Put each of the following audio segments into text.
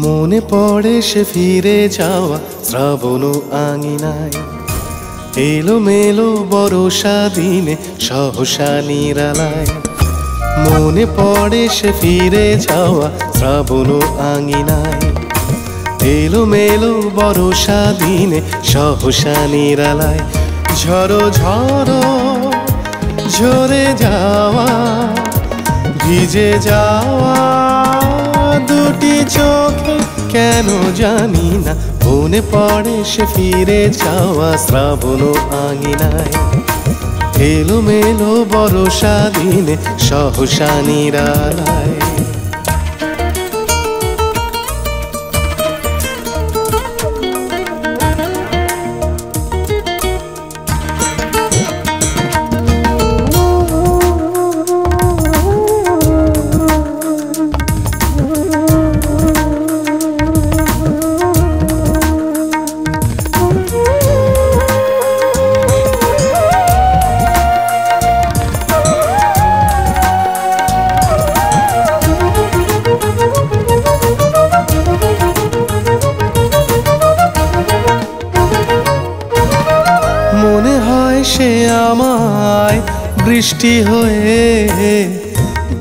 মনে পড়ে সে ফিরে যাওয়া শ্রাবণ আঙিনায়, এলো মেলো বরষা দিনে সহসা নিরালায়। মনে পড়ে সে ফিরে যাওয়া শ্রাবণ আঙিনায়, এলো মেলো বরষা দিনে সহসা নিরালায়। ঝড়ো ঝড়ো ঝরে যাওয়া ভিজে যাওয়া দুটি চোখে কেন জানি না মনে পড়ে সে ফিরে যাওয়া শ্রাবণ আঙিনায়, এলো মেলো বরষা দিনে সহসা নিরালায়। মনে হয় সে আমায় বৃষ্টি হয়ে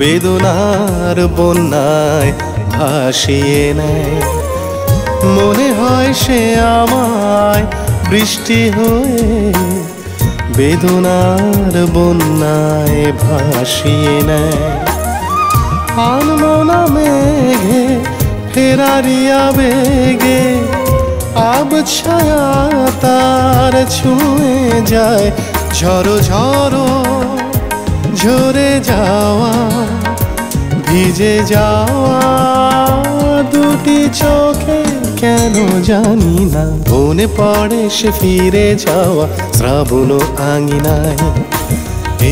বেদনার বন্যায় ভাসিয়ে নেয়। মনে হয় সে আমায় বৃষ্টি হয়ে বেদনার বন্যায় ভাসিয়ে নেয়। আনমনা মেঘে ফেরারিয়া বেগে আব ছায়া তার ছুঁয়ে যায়। ঝড়ো ঝড়ো ঝরে যাওয়া ভিজে যাওয়া দুটি চোখে কেন জানি না মনে পড়ে সে ফিরে যাওয়া শ্রাবণ আঙিনায়,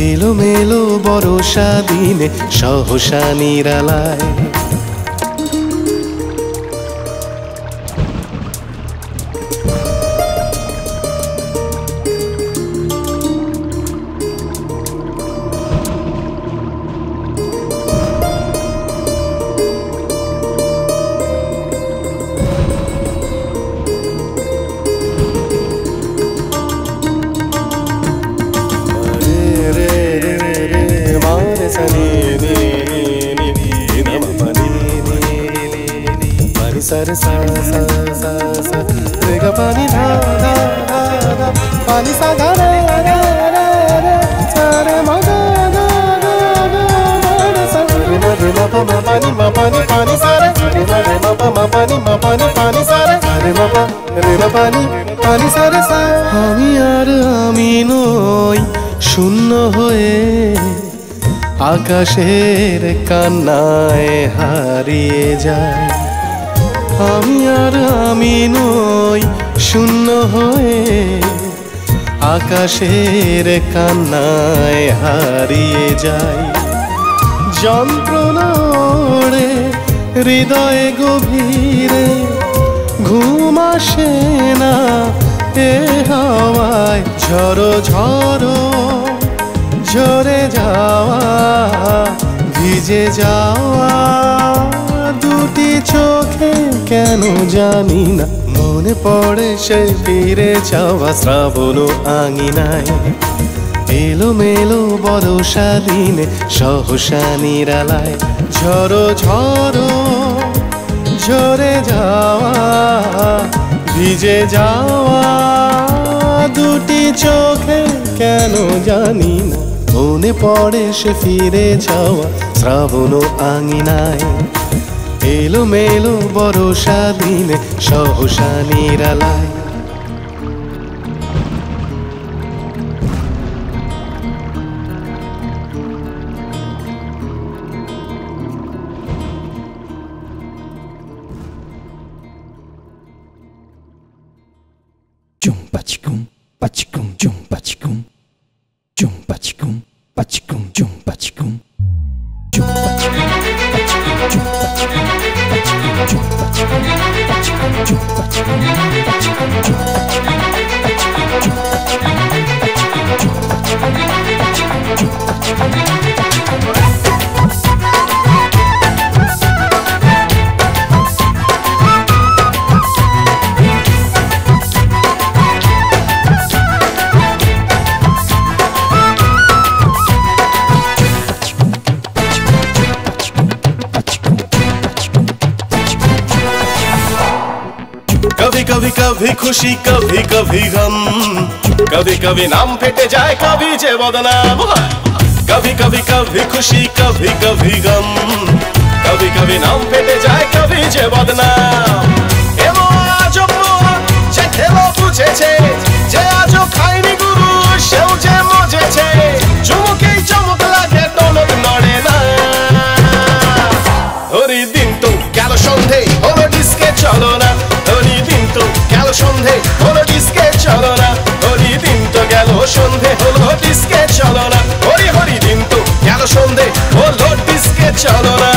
এলো মেলো বরষা দিনে সহসা নিরালায়। सर सा सा सा सा रे ग पानी धा धा धा धा पानी सा धा रे रे रे रे सा रे म ग ग ग ग रे सा रे म पानी पानी सा रे रे म पानी पानी सा रे रे म पानी सा रे सा। আমি আর আমি নই শূন্য হয়ে আকাশের কান্নায় হারিয়ে যায়। আমি আর আমি নই শূন্য হয়ে আকাশের কান্নায় হারিয়ে যাই। যন্ত্রণা ওড়ে হৃদয়ে গভীরে ঘুম আসে না এ হাওয়ায়। ঝড়ো ঝড়ো ঝরে যাওয়া ভিজে যাওয়া দুটি চোখে কেন জানি না মনে পড়ে সে ফিরে যাওয়া শ্রাবণ আঙিনায় এলোমেলো বর্ষা দিনে সহসা নিরালায় ঝড়ো ঝড়ো ঝরে যাওয়া ভিজে যাওয়া দুটি চোখে কেন জানি না মনে পড়ে সে ফিরে যাওয়া শ্রাবণ আঙিনায় এলোমেলো বর্ষা দিনে সহসা নিরালায় Jum pachicum, pachicum, jum pachicum, jum pachicum, pachicum, jum pachicum, jum pachicum, pachicum, jum pachicum, pachicum, jum pachicum, pachicum, jum pachicum, pachicum, jum कभी कभी कभी खुशी कभी कभी गम कभी कभी नाम फेटे जाए कभी जे बदनाम कभी कभी कभी खुशी कभी कभी गम कभी कभी नाम फेटे जाए कभी जे बदनाम एमो आजो जे खेलो बुझेছে যে আজো খাইনি গুরু সেও যে মজেছে চুমুকেই চমক লাগে টনক নড়ে না ওরে দিন তো গেল সন্ধে হলো ডিস্কে চলো না সন্ধে হলো ডিস্কে চলো না হরি দিন তো গেল সন্ধে হলো ডিস্কে চলো না হরি হরি দিন তো গেল সন্ধে হলো ডিস্কে চলো না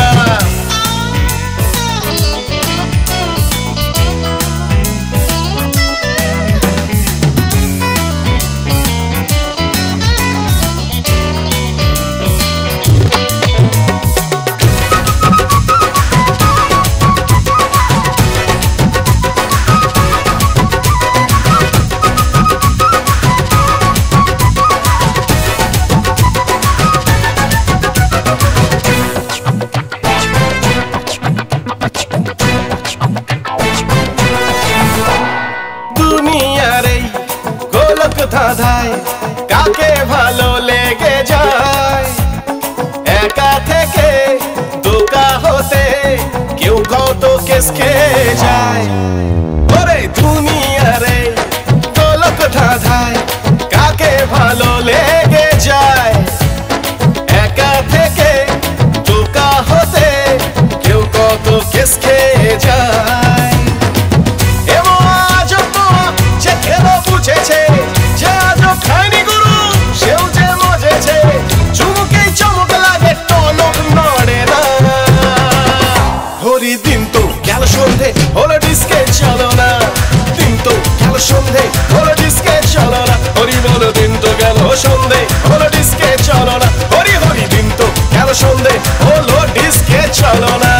ধাঁধায় কাকে ভালো লেগে যায় একা থেকে ধোঁকা হতে কেউ কত কেস খেয়ে যায় ওরে দুনিয়ারে গোলক ধাঁধায় কাকে ভালো লেগে যায় একা থেকে ধোঁকা হতে কেউ কত কেস খেয়ে যায় এমন আজ যে খেলো বুঝেছে খাইনি গুরু সেও যে মজেছে চুমুকেই চমক লাগে টনক নড়ে না হরি দিন তো গেল সন্ধে হলো ডিস্কে চলো না দিন তো গেল সন্ধে হলো ডিস্কে চলো না হরি বলো দিন তো গেল সন্ধে হলো ডিস্কে চলো না হরি হরি দিন তো গেল সন্ধে হলো ডিস্কে চলো না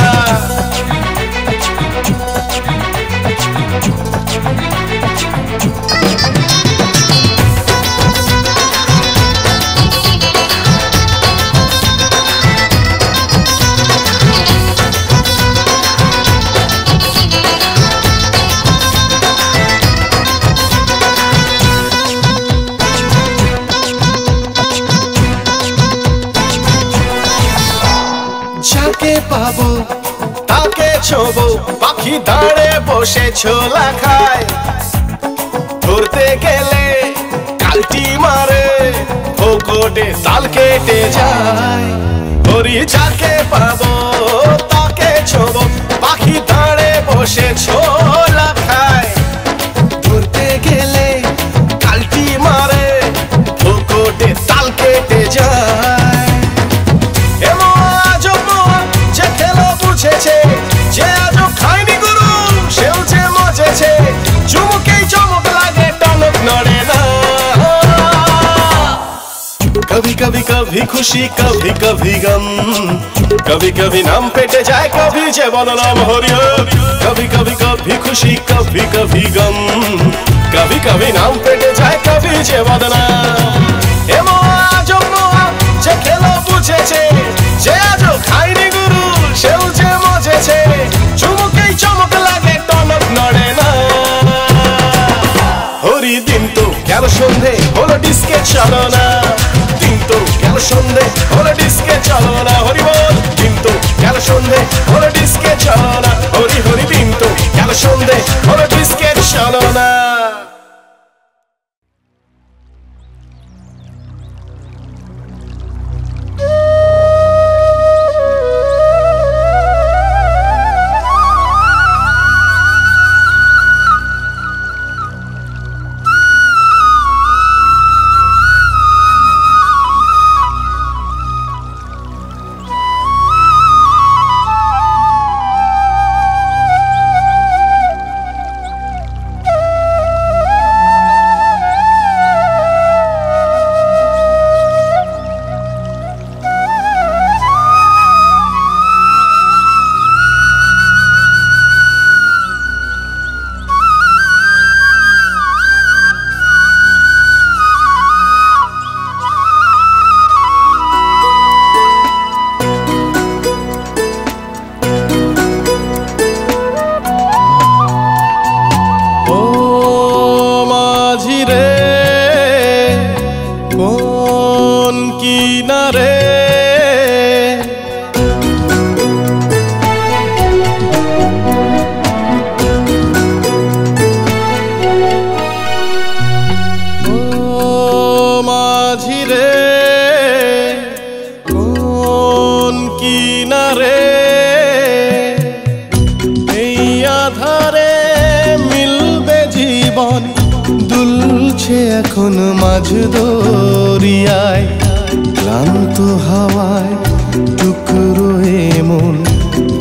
যাকে পাবো তাকে ছোবো পাখি দাঁড়ে বসে ছোলা খায় ধরতে গেলে কালটি মারে ভোগটে তাল কেটে যায় হরি যাকে পাবো তাকে ছোবো পাখি দাঁড়ে বসে ছোলা খায় ধরতে গেলে কালটি মারে ভোগটে তাল কেটে যায় যে আজো খাইনি গুরু সেও যে মজেছে চুমুকেই চমক লাগে টনক নড়ে না कभी कभी कभी खुशी कभी कभी गम कभी कभी नाम पेटे जाए कभी जे बदनाम हरि कभी कभी कभी कभी खुशी कभी कभी गम, कभी कभी नाम पेटे যায় कभी যে বদনাম। এ মোয়া যে খেলো বুঝেছে, যে আজও খায়নি গুরু সেও যে মজেছে, চুমুকেই চমক লাগে টনক নড়ে না। হরি দিন তো গেল সন্ধে হলো ডিস্কে চলো না, দিন তো গেল সন্ধে হলো ডিস্কে চলো না, হরি বল। দিন তো গেল সন্ধে হলো ডিস্কে চলো না, হরি হরি। দিন তো গেল সন্ধে হলো ডিস্কে চলো না। এখন মাঝ দরিয়ায় ক্লান্ত হাওয়ায় টুকরো এমন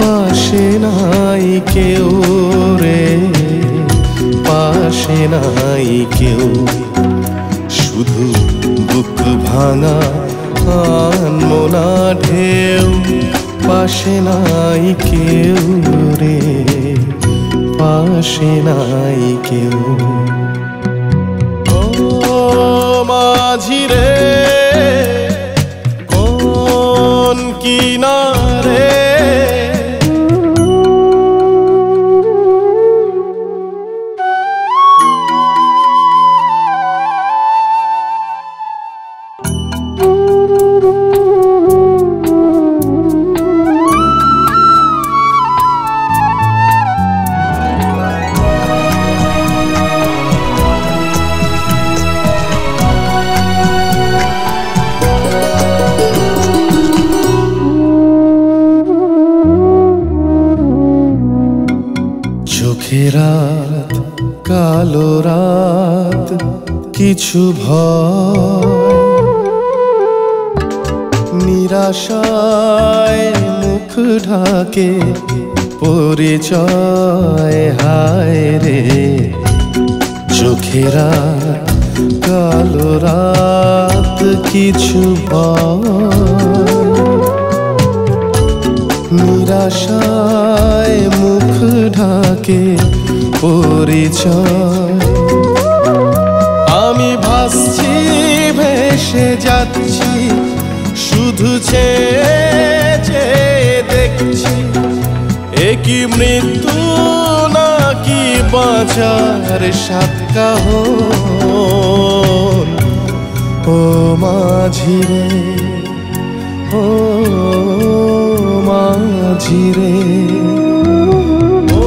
পাশে নাই কেউ রে, পাশে নাই কেউ। শুধু বুক ভাঙা আনমনা ঢেউ, পাশে নাই কেউ রে, পাশে নাই কেউ। মাঝি রে কোন কিনারে, রাত কালো রাত কিছু ভয়, নিরাশায় মুখ ঢাকে পরিচয় হায় রে। চোখে রাত কালো রাত কিছু ভয়, নিরাশায় মুখ ঢাকে পরিচয়। আমি ভাসছি ভেসে যাচ্ছি, শুধু চেয়ে দেখছি একই মৃত্যু নাকি বাঁচার সাত কাহন। ও মাঝি রে, ও মাঝি রে, ও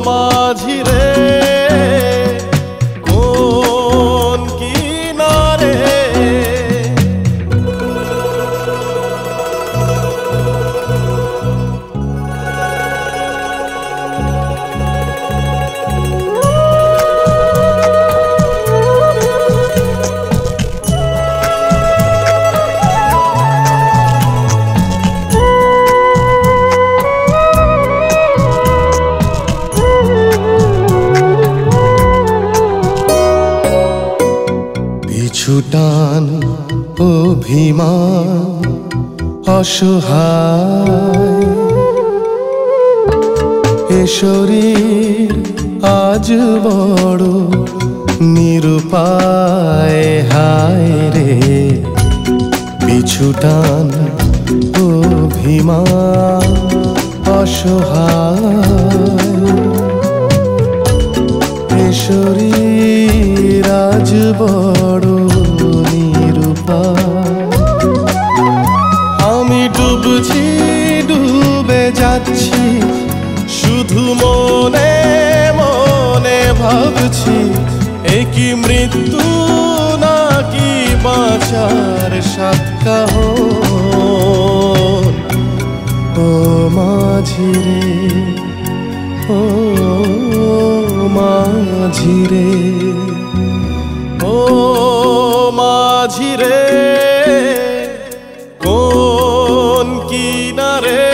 মাঝি রে কোন কিনারে। ছুটান অভিমান অসহায়, এ শরীর আজ বড় নিরুপায়, হায় রে পিছুটান অভিমান অসহায়। শরীর আজ বড় নিরুপায়, আমি ডুবছি ডুবে যাচ্ছি, শুধু মনে মনে ভাবছি এ কি মৃত্যু নাকি বাঁচার সাতকাহন। ও মাঝি রে, ও মাঝি রে, ও মাঝি রে, কোন কিনারে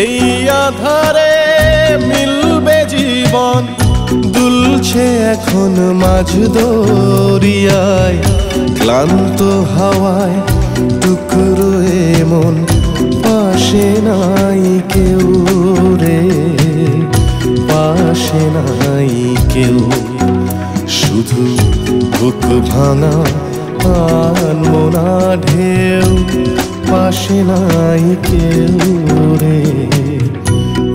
এই আধারে মিলবে জীবন। দুলছে এখন মাঝ দরিয়ায়, ক্লান্ত হাওয়ায় টুকরো এমন, পাশে নাই কেউ রে, পাশে নাই কেউ, শুধু বুক ভাঙা আনমনা ঢেউ। পাশে নাই কেউ রে,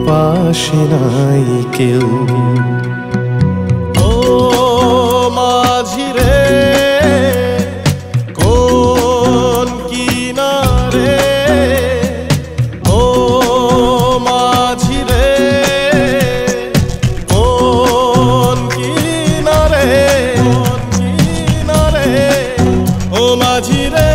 পাশে নাই কেউ। ও মাঝি রে, কোন কিনারে, ও মাঝি রে, কোন কিনারে, কোন কিনারে, ও মাঝি রে,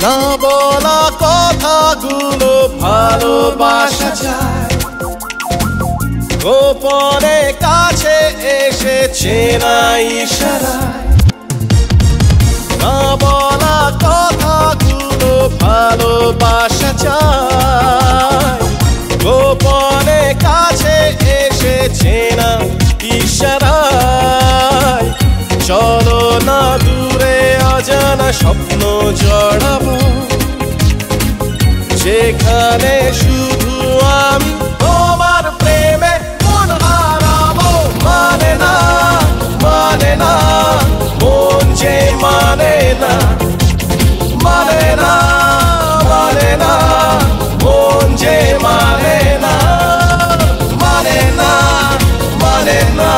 না বলা কথাগুলো ভালোবাসা চায়, গোপনে কাছে এসেছে না ইশারায়। না বলা কথাগুলো ভালোবাসা চায়, গোপনে কাছে এসেছে না ইশারায়। চলো না দূরে অজানা স্বপ্ন জড়াবো, যেখানে শুধু আমি তোমার প্রেমে মন হারাবো। মানে না, মানে না, মন যে মানে না, মানে না, মানে না, মন যে মানে না, মানে না, মানে না,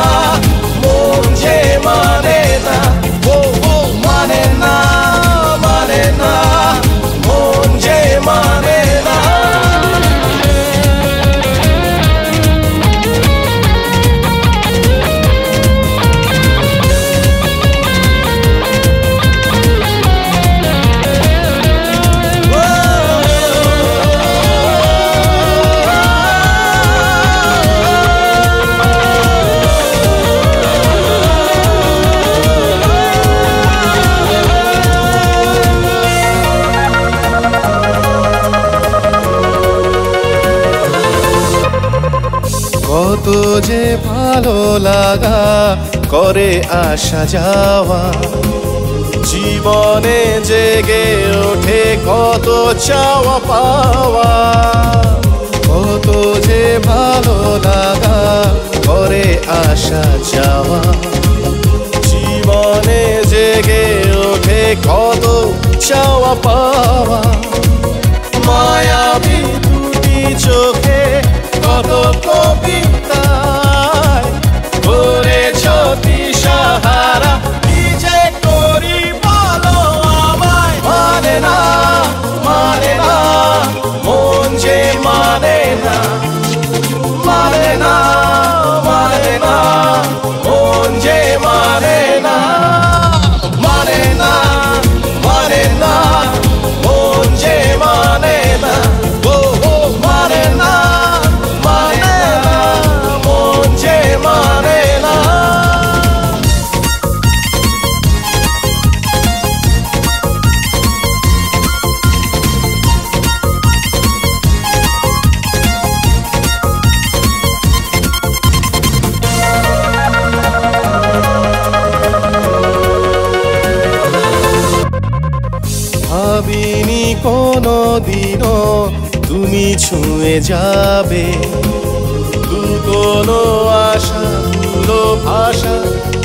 মন যে মানে না, ও ও মানে না, মানে না, মন যে মানে না। কত যে ভালো লাগা করে আসা যাওয়া, জীবনে জেগে ওঠে কত চাওয়া পাওয়া। কত যে ভালো লাগা করে আসা যাওয়া, জীবনে জেগে ওঠে কত চাওয়া পাওয়া মায়াবী দুটি চোখে কত কবিতায় করেছ দিশাহারা কি যে করি বলো আমায় মানে না মন যে মানে না মন যে মানে না মন যে মানে না মানে না মন যে মানে না ভাবিনি কোনো দিনও তুমি ছুঁয়ে যাবে কোনো আশা তুলো ভাষা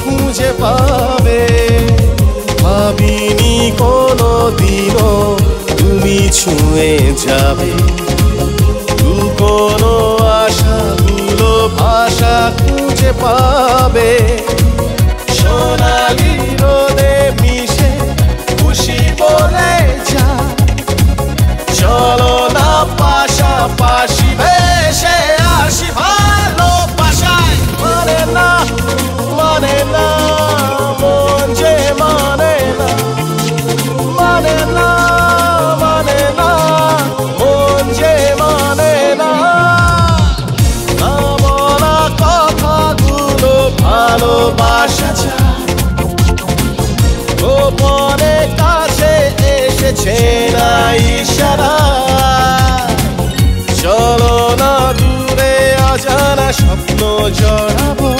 খুঁজে পাবে ভাবিনি কোনো দিনও তুমি ছুঁয়ে যাবে কোনো আশা তুলো ভাষা খুঁজে পাবে সোনালি রোদে মিশে খুশি বলে যা চলো না পাশাপাশি ভেসে আসি ভালোবাসায় মানে না মন যে মানে না মন যে মানে না বলা কথাগুলো ভালোবাসা যায় গোপনে কাছে এসেছে না ইশারা চলো না দূরে অজানা স্বপ্ন জড়াবো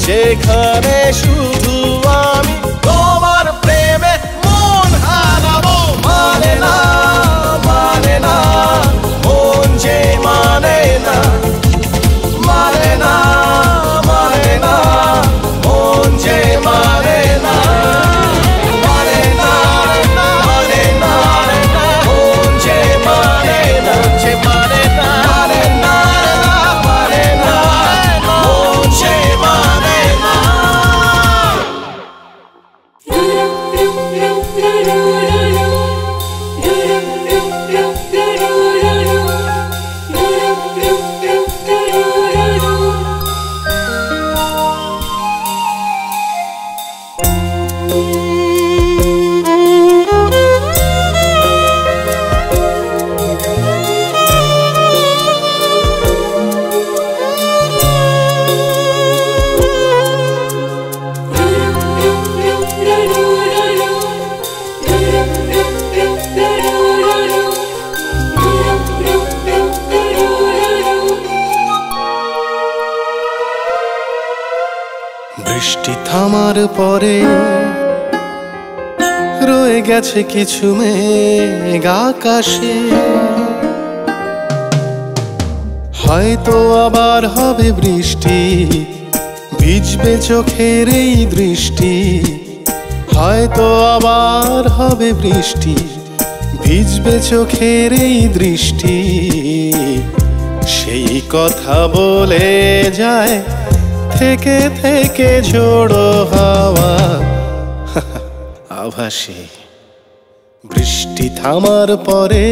যেখানে শুধু আমি তোমার প্রেমে মন হারাবো মানে না মন যে মানে না মন যে মানে না বৃষ্টি থামার পরে রয়ে গেছে কিছু মেঘ আকাশে হয়তো আবার হবে বৃষ্টি ভিজবে চোখের এই দৃষ্টি হয়তো আবার হবে বৃষ্টি ভিজবে চোখের এই দৃষ্টি সেই কথা বলে যায় থেকে থেকে ঝোড়ো হাওয়া আভাসে বৃষ্টি থামার পরে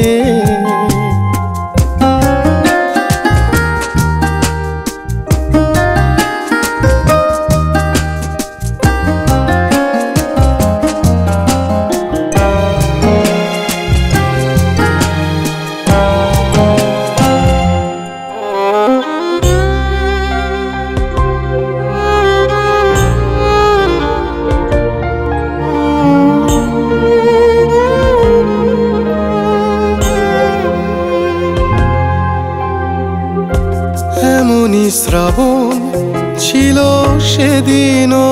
শ্রাবণ ছিল সেদিনও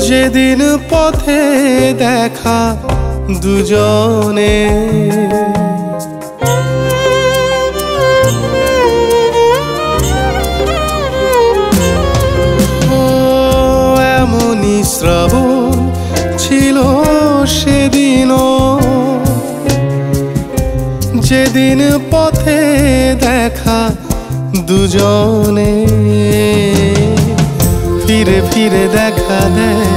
যেদিন পথে দেখা দুজনে এমনই শ্রাবণ ছিল সেদিনও, যেদিন পথে দেখা দুজনে ফিরে ফিরে দেখা দেয়,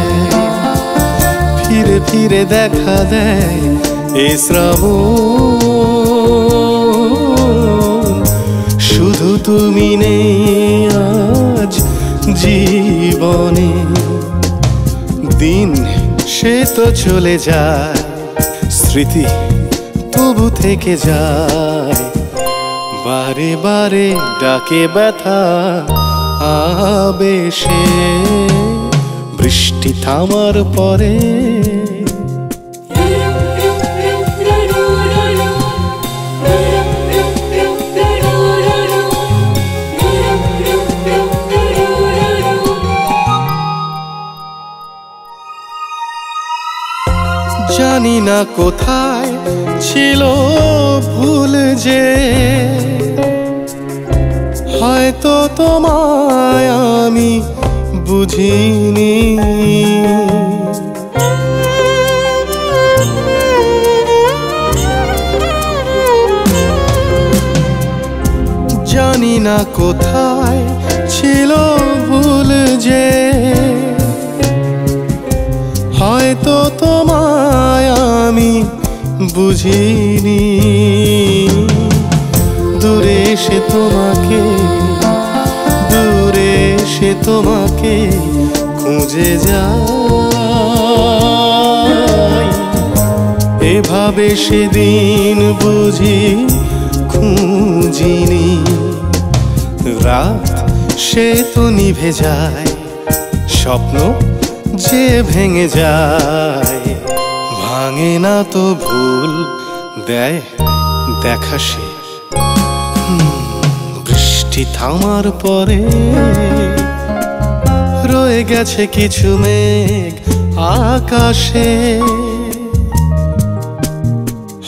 ফিরে ফিরে দেখা দেয় এ শ্রাবণ। শুধু তুমি নেই আজ জীবনে, দিন সে তো চলে যায়, স্মৃতি তবু থেকে যায়, বারে বারে ডাকে ব্যথা আবেশে। বৃষ্টি থামার পরে জানি না কোথায় ছিল ভুল যে, হয়তো তোমায় আমি বুঝিনি। জানি না কোথায় ছিল ভুল যে, হয়তো তোমায় আমি বুঝিনি। দূরে এসে তোমাকে, দূরে এসে তোমাকে খুঁজে যাই, এভাবে সেদিন বুঝি খুঁজিনি। রাত সে তো নিভে যায়, স্বপ্ন যে ভেঙে যায়, ভাঙে না তো ভুল দেয় দেখা সে। বৃষ্টি থামার পরে রয়ে গেছে কিছু মেঘ আকাশে,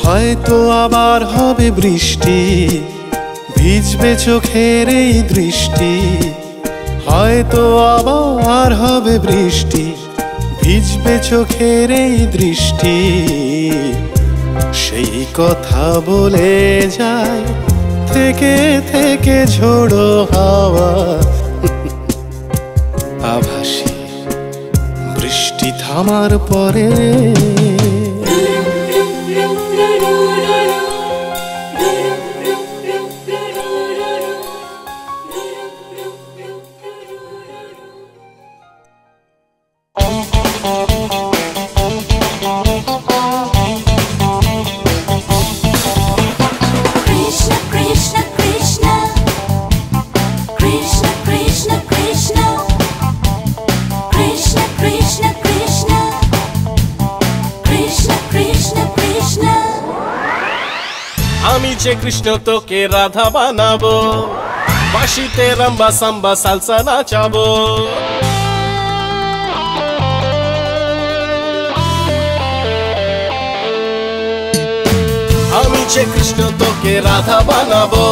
হয়তো আবার হবে বৃষ্টি, ভিজবে চোখের এই দৃষ্টি। হয়তো আবার হবে বৃষ্টি, ভিজবে চোখের এই দৃষ্টি। সেই কথা বলে যায় থেকে থেকে ঝোড়ো হাওয়া আভাসী। বৃষ্টি থামার পরে আমি যে কৃষ্ণ তোকে রাধা বানাবো, বাঁশিতে রাম্বা সাম্বা সালসা নাচাবো। আমি যে কৃষ্ণ তোকে রাধা বানাবো,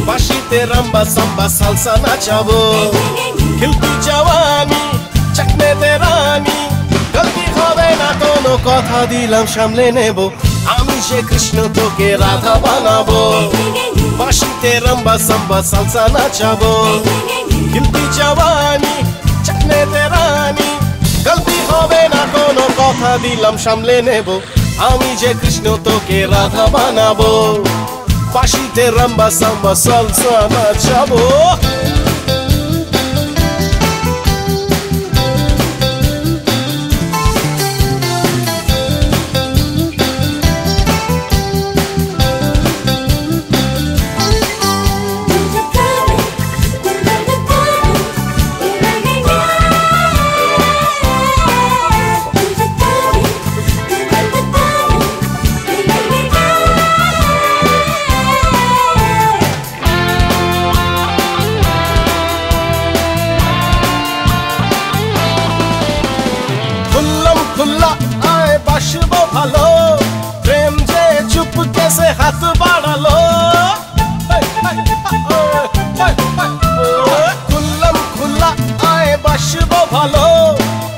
বাঁশিতে রাম্বা সাম্বা সালসা নাচাবো। খিলতি জওয়ানি চকনে তে রানী, গলতি হবে না কোনো, কথা দিলাম সামলে নেব। আমি যে কৃষ্ণ তোকে রাধা বানাবো, বাঁশিতে রাম্বা সাম্বা সালসা নাচাবো। খিলতি জওয়ানি চকনে তে রানী, গলতি হবে না কোনো, কথা দিলাম সামলে নেব। আমি যে কৃষ্ণ তোকে রাধা বানাবো, বাঁশিতে রাম্বা সাম্বা সালসা নাচাবো। ভালো প্রেম যে চুপকে সে হাত বাড়ালো, খুললাম খুল্লা আয় বাসবো ভালো,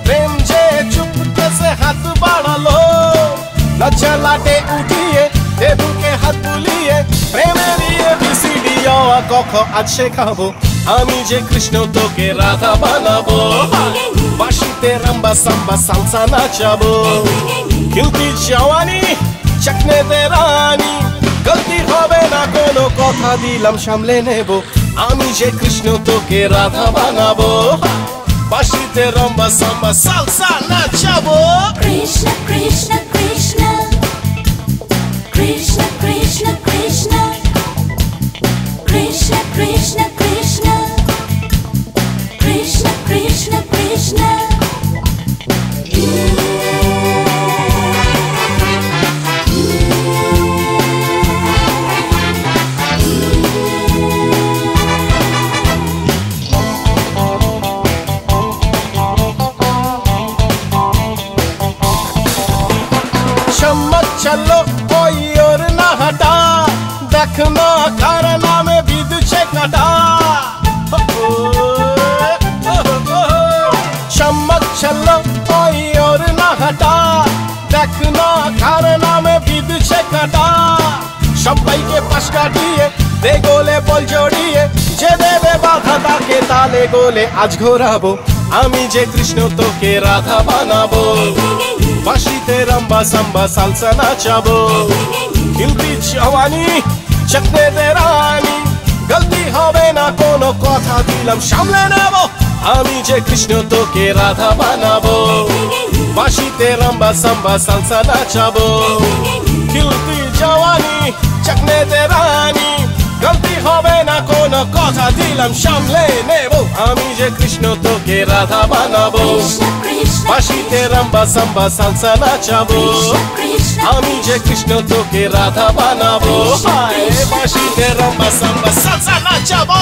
প্রেম যে চুপকে সে হাত লজ্জা লাটে উঠিয়ে দেবুকে হাত বুলিয়ে প্রেমের ABCD কখ আজ শেখাবো আমি যে কৃষ্ণ তোকে রাধা বানাবো বাঁশিতে রাম্বা সাম্বা সালসা নাচাবো খিলতি জওয়ানি চকনে দে রানী গলতি হবে না কোনো কথা দিলাম সামলে নেব আমি যে কৃষ্ণ তোকে রাধা বানাবো বাঁশিতে রাম্বা সাম্বা সালসা নাচাবো কৃষ্ণ কৃষ্ণ কৃষ্ণ কৃষ্ণ কৃষ্ণ কৃষ্ণ কৃষ্ণ কৃষ্ণ কৃষ্ণ কৃষ্ণ কৃষ্ণ কৃষ্ণ चम्मच चलो कोई और ना हटा देखना करना में भी तुझे कटा चम्मच चलो कोई और ना हटा देखना करना में भी तुझे कटा সবাইকে পাশ কাটিয়ে দে গোলে বল জড়িয়ে যে দেবে বাধা তাকে তালে গোলে আজ ঘোরাবো আমি যে কৃষ্ণ তোকে রাধা বানাবো বাঁশিতে রাম্বা সাম্বা সালসা নাচাবো খিলতি জওয়ানি চকনে দে রানী গলতি হবে না কোনো কথা দিলাম সামলে নেব আমি যে কৃষ্ণ তোকে রাধা বানাবো বাঁশিতে রাম্বা সাম্বা সালসা নাচাবো খিলতি জওয়ানি চকনে দে রানী গলতি হবে না কোনো কথা দিলাম সামলে নেব আমি যে কৃষ্ণ তোকে রাধা বানাবো বাঁশিতে রাম্বা সাম্বা সালসা নাচাবো আমি যে কৃষ্ণ তোকে রাধা বানাবো বাঁশিতে রাম্বা সাম্বা সালসা নাচাবো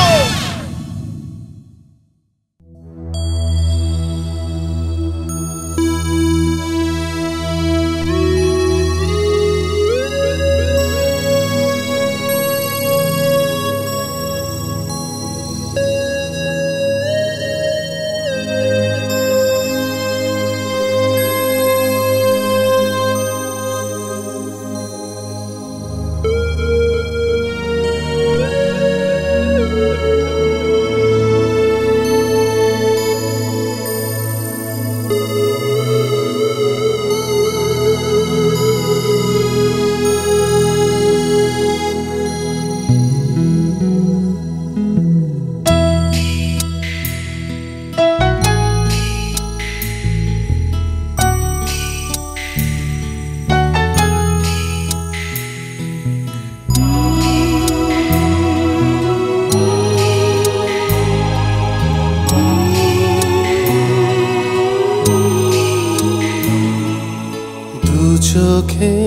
চোখে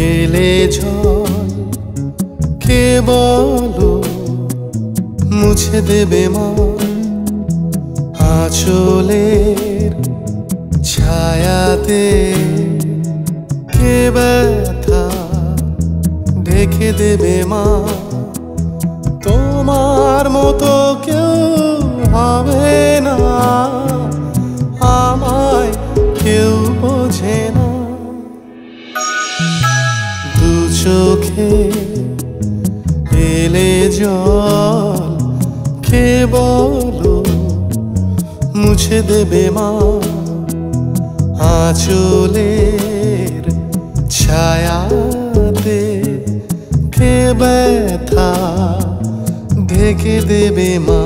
এলে জল কে বলো মুছে দেবে মন আঁচলের ছায়াতে কে ব্যথা ঢেকে দেবে মা তোমার মতো কেউ হবে না আমায় কেউ বোঝে না দু চোখে এলে জল কে বলো মুছে দেবে মা আঁচলের ছায়াতে কে ব্যথা ঢেকে দেবে মা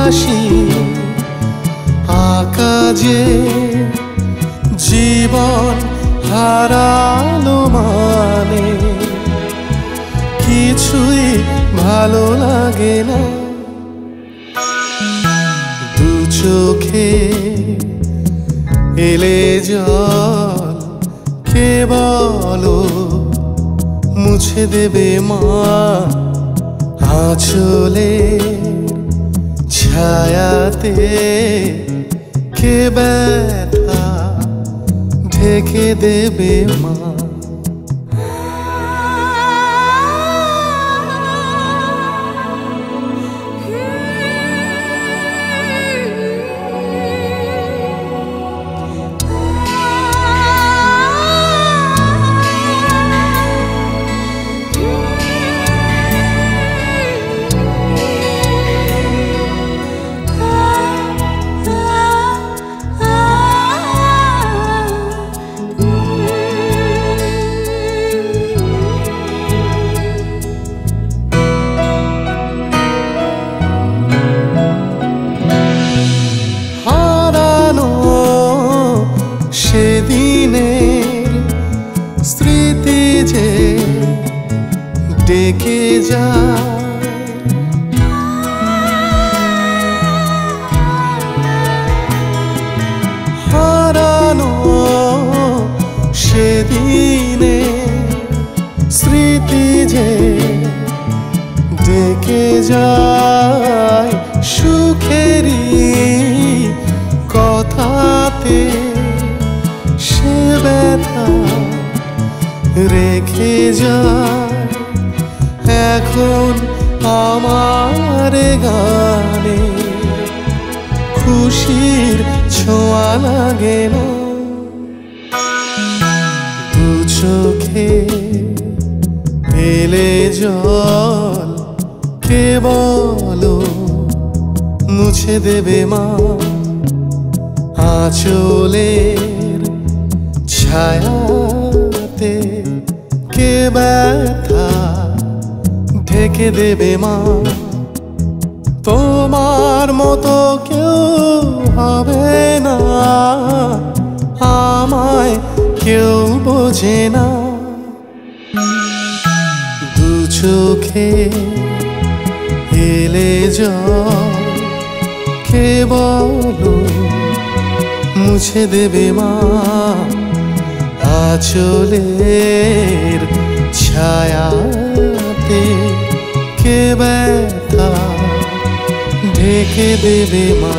হাসি আকাজে জীবন হারালো মানে কিছুই ভালো লাগে না দু চোখে এলে জল কে বলো মুছে দেবে মা আঁচলে ছায়াতে কে ব্যথা ঢেকে দেবে মা সেদিনের স্মৃতি যে ডেকে যায় হারানো সেদিনের স্মৃতি যে ডেকে যায় সুখেরই কথাতে সে ব্যথা রেখে যায় এখন আমার গানে খুশির ছোঁয়া লাগে না দু চোখে এলে জল কে বলো মুছে দেবে মা আঁচলের ছায়াতে কে ব্যথা ঢেকে দেবে মা তোমার মতো কেউ হবে না আমায় কেউ বোঝে না দু চোখে এলে জল কে বলো মুছে দেবে মা আঁচলের ছায়াতে কে ব্যথা ঢেকে দেবে মা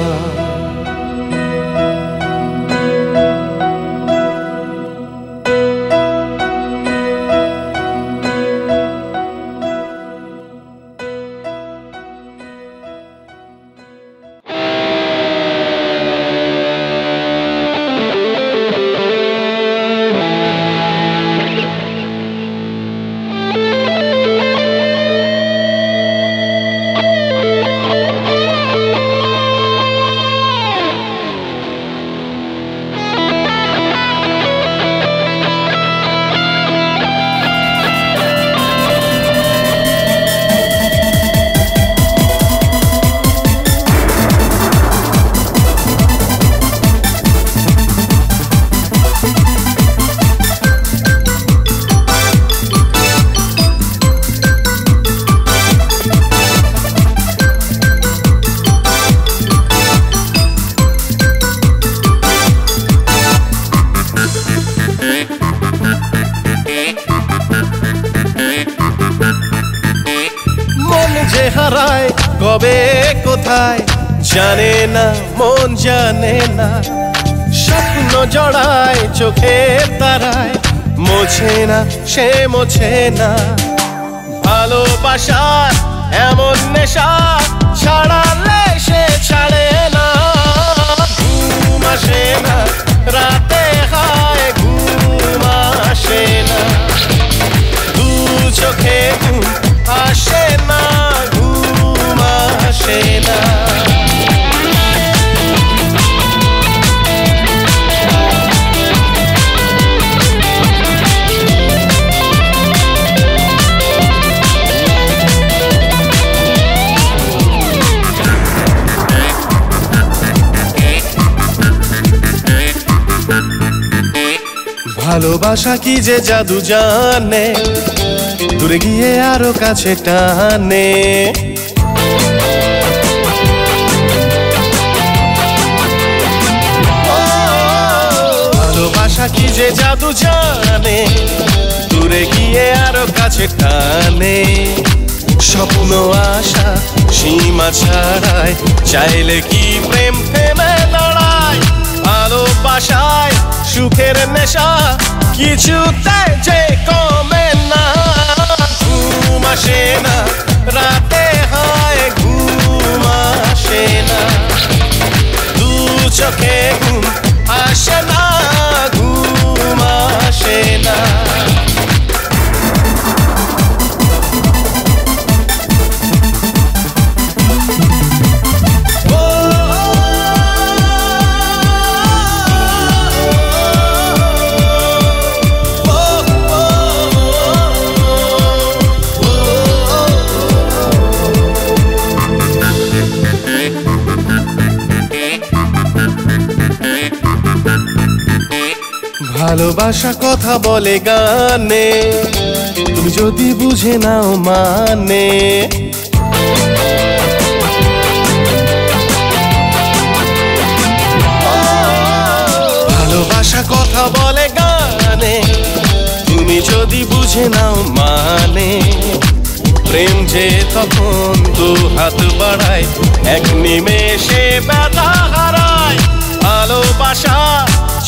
হারায় কবে কোথায় জানে না মন জানে না স্বপ্ন জড়ায় চোখের তারায় মোছে না সে মোছে না ভালোবাসার এমন নেশা ছাড়ালে সে ছাড়ে না ঘুম আসে না রাতে হায় ঘুম আসে না দু চোখে ঘুম আসে না ঘুম আসে না ভালোবাসা কি যে জাদু জানে, দূরে গিয়ে আরো কাছে টানে। ভালোবাসা কি যে জাদু জানে, দূরে গিয়ে আরো কাছে টানে। স্বপ্ন আশা সীমা ছাড়ায়, চাইলে কি প্রেম থেমে দাঁড়ায়? ভালোবাসায় সুখের নেশা কিছুতে যে কমে না। ঘুম আসে না, রাতে হয় ঘুম আসে না, দু চোখে ঘুম আসে না, ঘুম আসে না। ভালোবাসা কথা বলে গানে, তুমি যদি বুঝে নাও মানে। ভালোবাসা কথা বলে গানে, তুমি যদি বুঝে নাও মানে। প্রেম যে তখন দু হাত বাড়ায়, এক নিমেষে ব্যথা হারায়। ভালোবাসা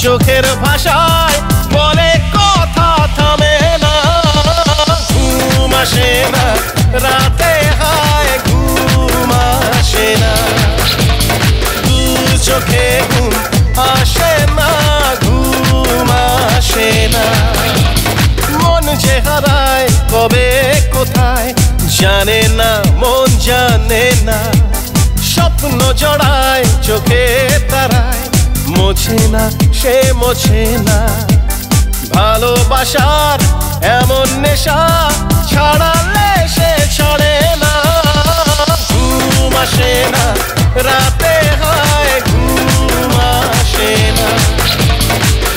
চোখের ভাষায় বলে কথা থামে না। ঘুম আসে না, রাতে হয় ঘুম আসে না, দু চোখে ঘুম আসে না, ঘুম আসে না। মন যে হারায় কবে কোথায় জানে না, মন জানে না। স্বপ্ন জড়ায় চোখে তারায়, মোছে না সে মোছে না। ভালোবাসার এমন নেশা ছাড়ালে সে ছাড়ে না। ঘুম আসে না, রাতে হয় ঘুম আসে না,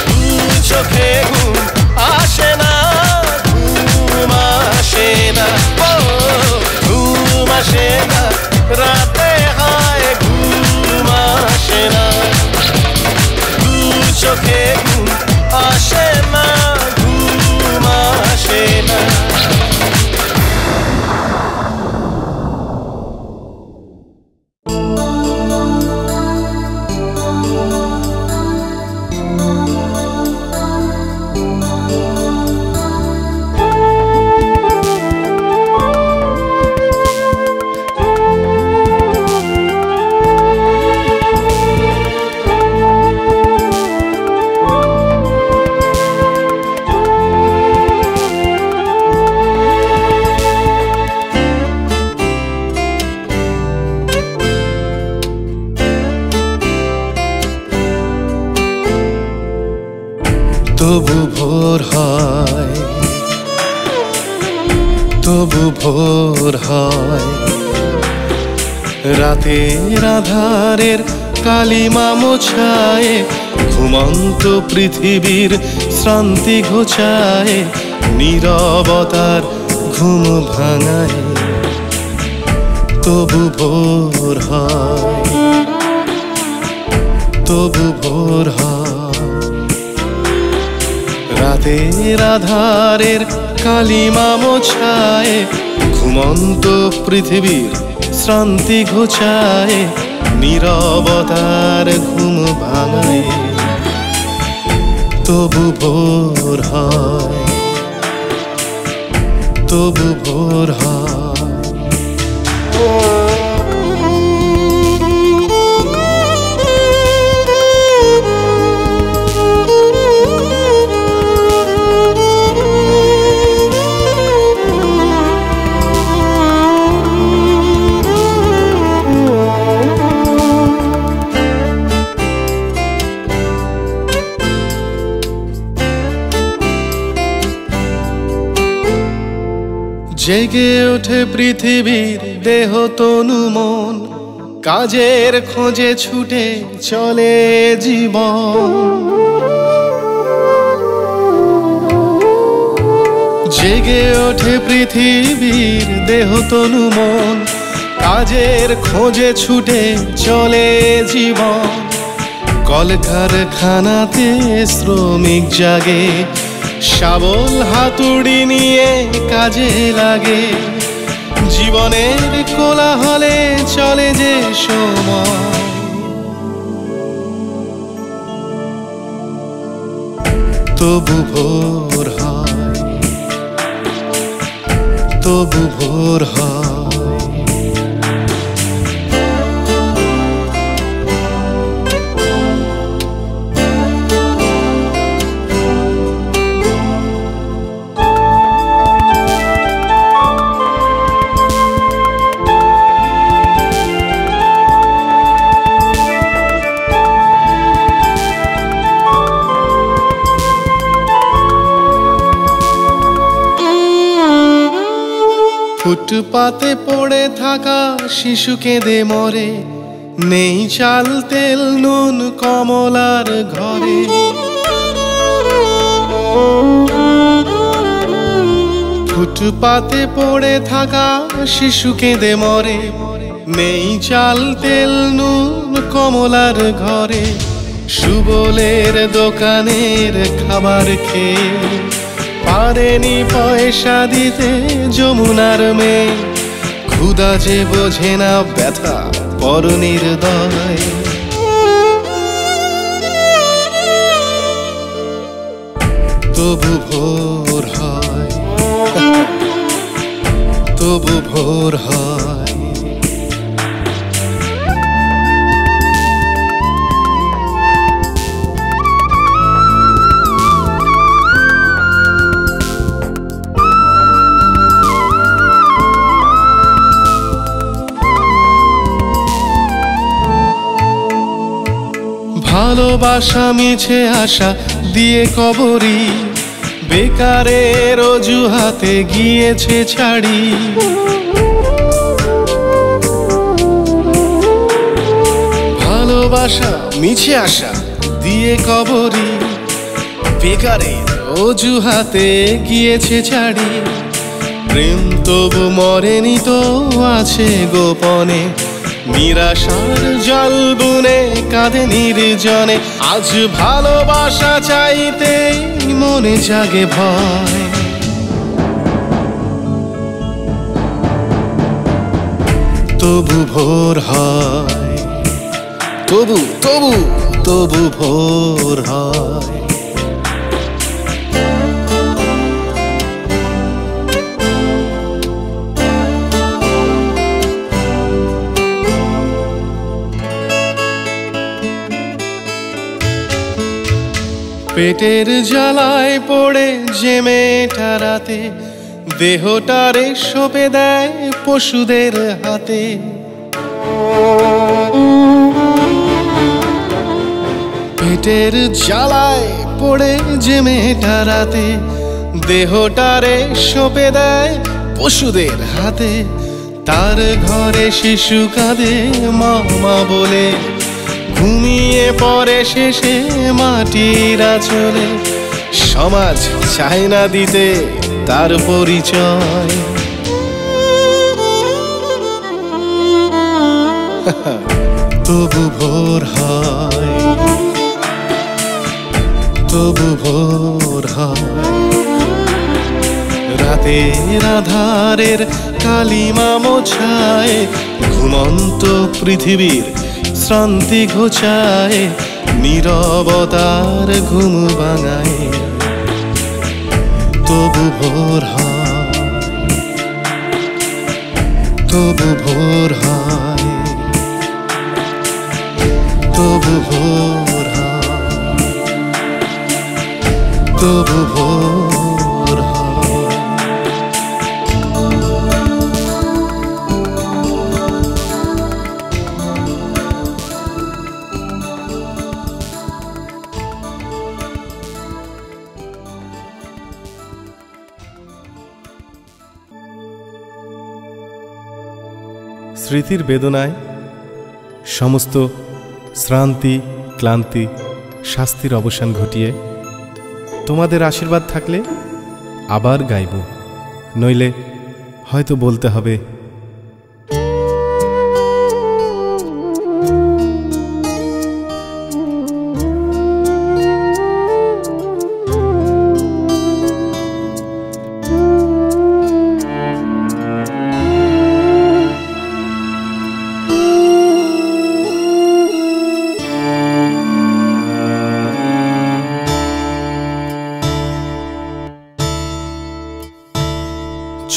দু চোখে ঘুম আসে না, ঘুম আসে না। ঘুম আসে না, রাতে হয় ঘুম আসে না, চোখে ঘুম আসে না, ঘুম আসে না। তবু ভোর হয়, তবু ভোর হয়, রাতের আধারের কালিমা মোছায়, ঘুমন্ত পৃথিবীর শ্রান্তি ঘোচায়, নীরবতার ঘুম ভাঙায়। তবু ভোর হয়, তবু ভোর হয়, রাতের আধারের কালিমা মোছায়, ঘুমন্ত পৃথিবীর শ্রান্তি ঘোচায়, নীরবতার ঘুম ভাঙায়। তবু ভোর হয়, তবু ভোর হয়। জেগে ওঠে পৃথিবীর দেহ তনু মন, কাজের খোঁজে ছুটে চলে জীবন। জেগে ওঠে পৃথিবীর দেহ তনু মন, কাজের খোঁজে ছুটে চলে জীবন। কলকারখানাতে শ্রমিক জাগে, শাবল হাতুড়ি নিয়ে কাজে লাগে। জীবনের কোলাহলে চলে যে সময়, তবু ভোর হয়, তবু ভোর হয়। ফুটপাতে পড়ে থাকা শিশু কেঁদে মরে, নেই চাল তেল নুন কমলার ঘরে। ফুটপাতে পড়ে থাকা শিশু কেঁদে মরে, নেই চাল তেল নুন কমলার ঘরে। সুবলের দোকানের খাবার খেয়ে পারেনি পয়সা দিতে যমুনার মেয়ে। ক্ষুধা যে বোঝে না ব্যথা পর নির্দয়, তবু ভোর হয়, তবু ভোর হয়। ভালোবাসা মিছে আশা দিয়ে কবরি, বেকারের অজুহাতে গিয়েছে ছাড়ি। ভালোবাসা মিছে আশা দিয়ে কবরি, বেকারের অজুহাতে গিয়েছে ছাড়ি। প্রেম তবু মরেনি তো আছে গোপনে, নিরাশার জল বুনে কাঁদে নির্জনে। আজ ভালোবাসা চাইতে মনে জাগে ভয়, তবু ভোর হয়, তবু তবু তবু ভোর হয়। পেটের জ্বালায় পড়ে যে মেয়েটা রাতে, দেহটারে সঁপে দেয় পশুদের হাতে। পেটের জ্বালায় পড়ে যে মেয়েটা রাতে, দেহটারে সঁপে দেয় পশুদের হাতে। তার ঘরে শিশু কাঁদে মা মা বলে, ঘুমিয়ে পড়ে শেষে মাটির আঁচলে। সমাজ চায় না দিতে তার পরিচয়, তবু ভোর হয়, তবু ভোর হয়। রাতের আধারের কালিমা মোছায়, ঘুমন্ত পৃথিবীর শ্রান্তি ঘোচায়। নীরবতার ঘুম ভাঙায়, তবু ভোর হয়, তবু ভোর হয়, তবু ভোর হয়, তবু ভোর হয়। স্মৃতির বেদনায় সমস্ত শ্রান্তি ক্লান্তি শাস্তির অবসান ঘটিয়ে তোমাদের আশীর্বাদ থাকলে আবার গাইব, নইলে হয়তো বলতে হবে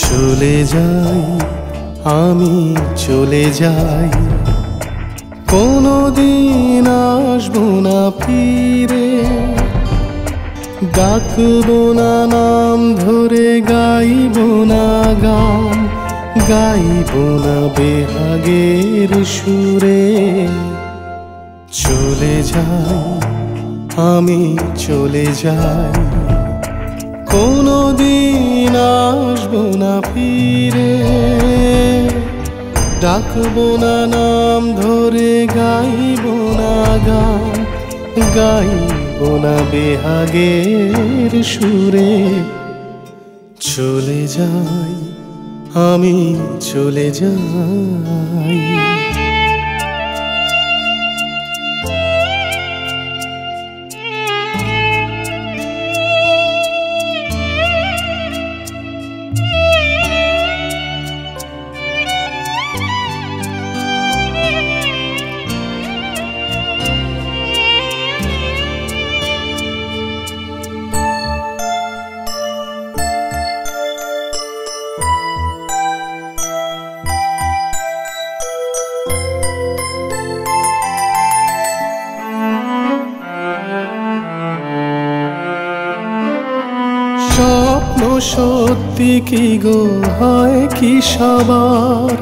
চলে যাই, আমি চলে যাই, কোনদিন আসবো না ফিরে, ডাকবো না নাম ধরে, গাইবো না গান, গাইবো না বেহাগের সুরে। চলে যাই, আমি চলে যাই, কোনদিন আসবো না ফিরে, ডাকবো না নাম ধরে, গাইবো না গান, গাইবো না বেহাগের সুরে। চলে যাই, আমি চলে যাই। স্বপ্ন সত্যি কি গো হয় কি সবার,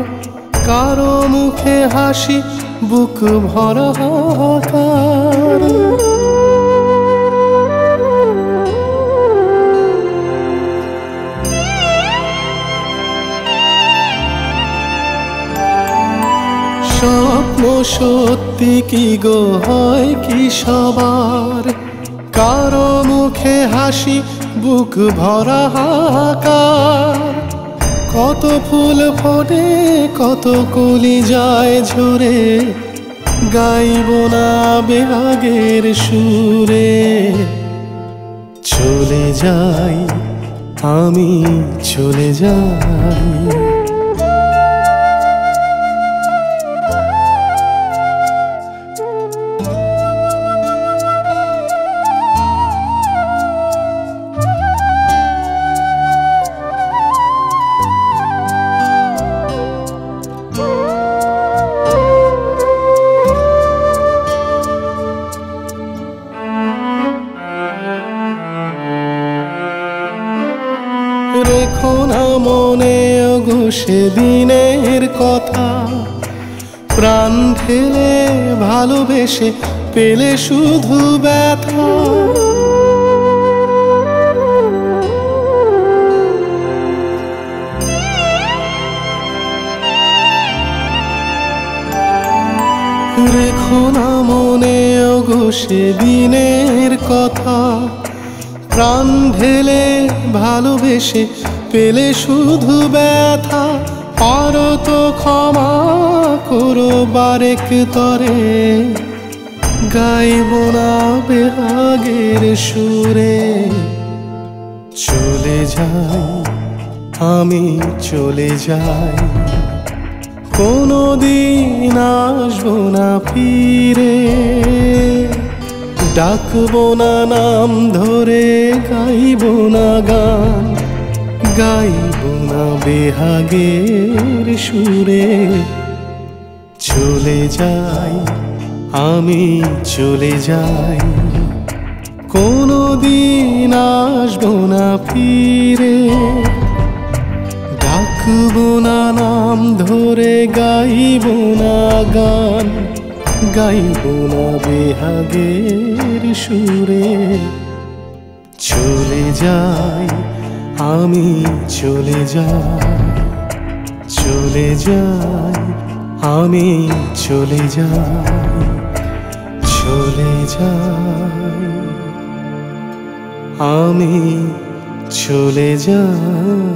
কারো মুখে হাসি, বুক ভরা হাহাকার। স্বপ্ন সত্যি কি গো হয় কি সবার, কারো মুখে হাসি, বুক ভরা হাহাকার। কত ফুল ফোটে, কত কলি যায় ঝরে, গাইবো না বেহাগের সুরে। চলে যাই, আমি চলে যাই। রেখো না মনে ওগো সেদিনের কথা, প্রাণ ঢেলে ভালোবেসে পেলে শুধু ব্যথা। রেখো না মনে ওগো সেদিনের কথা, প্রাণ ঢেলে ভালোবেসে পেলে শুধু ব্যথা। পারো তো ক্ষমা করো বারেক তরে, গাইবো না বেহাগের সুরে। চলে যাই, আমি চলে যাই, কোনদিন আসবো না ফিরে, ডাকবো না নাম ধরে, গাইবো না গান, গাইবো না বেহাগের সুরে। চলে যাই, আমি চলে যাই, কোনদিন আসবো না ফিরে, ডাকবো না নাম ধরে, গাইবো না গান, গাইবো না বেহাগের সুরে। চলে যাই, আমি চলে যাই, চলে যাই, আমি চলে যাই, চলে যাই, আমি চলে যায়।